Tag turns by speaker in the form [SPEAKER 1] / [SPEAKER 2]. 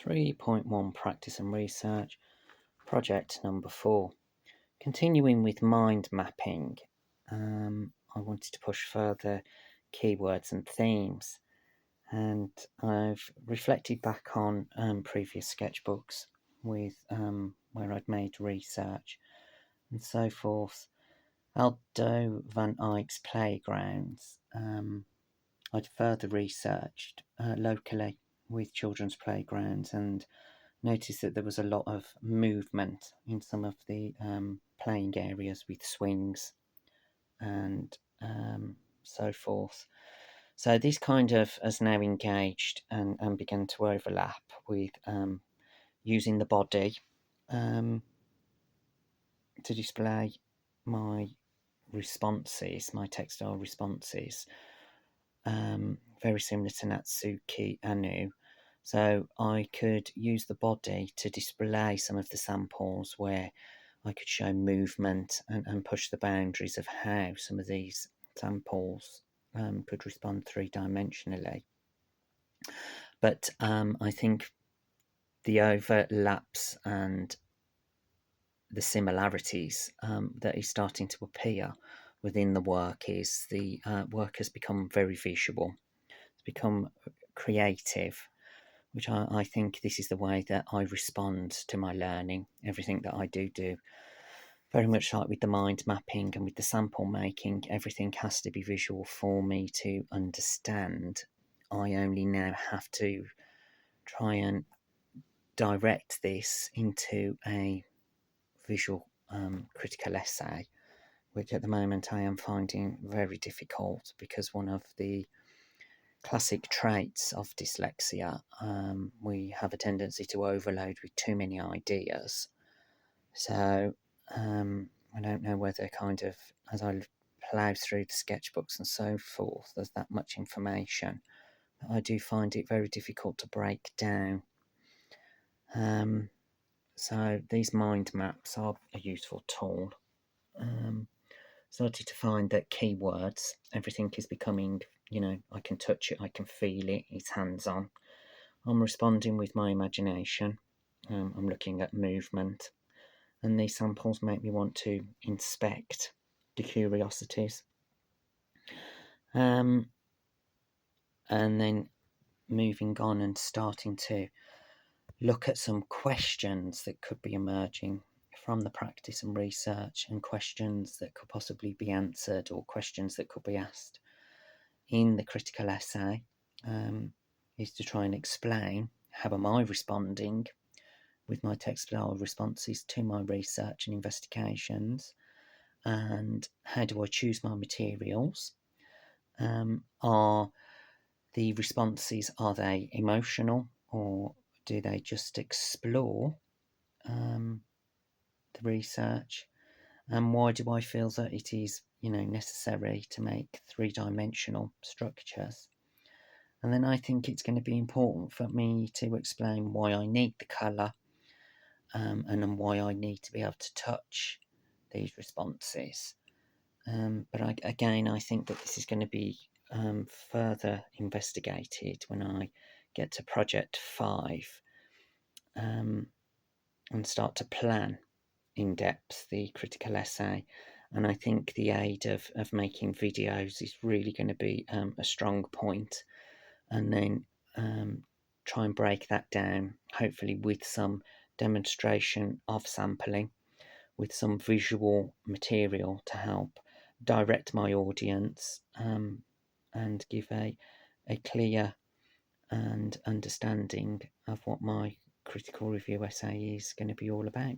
[SPEAKER 1] 3.1 Practice and Research, project number 4. Continuing with mind mapping, I wanted to push further keywords and themes, and I've reflected back on previous sketchbooks with where I'd made research and so forth. Aldo van Eyck's Playgrounds. I'd further researched locally with children's playgrounds and noticed that there was a lot of movement in some of the playing areas with swings and so forth. So this kind of has now engaged and begun to overlap with using the body to display my responses, my textile responses, very similar to Natsuki Anu. So I could use the body to display some of the samples where I could show movement and push the boundaries of how some of these samples could respond three-dimensionally. But I think the overlaps and the similarities that is starting to appear within the work is the work has become very visual. It's become creative, which I think this is the way that I respond to my learning. Everything that I do, very much like with the mind mapping and with the sample making, everything has to be visual for me to understand. I only now have to try and direct this into a visual critical essay, which at the moment I am finding very difficult because one of the classic traits of dyslexia, we have a tendency to overload with too many ideas. So I don't know whether kind of as I plough through the sketchbooks and so forth, there's that much information. But I do find it very difficult to break down. So these mind maps are a useful tool. Started to find that keywords, everything is becoming, I can touch it, I can feel it, it's hands-on. I'm responding with my imagination. I'm looking at movement. And these samples make me want to inspect the curiosities. And then moving on and starting to look at some questions that could be emerging from the practice and research, and questions that could possibly be answered or questions that could be asked in the critical essay, is to try and explain how am I responding with my textile responses to my research and investigations, and how do I choose my materials? Are the responses, are they emotional, or do they just explore the research? And why do I feel that it is, necessary to make three-dimensional structures? And then I think it's going to be important for me to explain why I need the colour, and then why I need to be able to touch these responses. But I think that this is going to be further investigated when I get to project 5, and start to plan in depth the critical essay. And I think the aid of making videos is really going to be a strong point. And then try and break that down, hopefully with some demonstration of sampling, with some visual material to help direct my audience, and give a clear and understanding of what my critical review essay is going to be all about.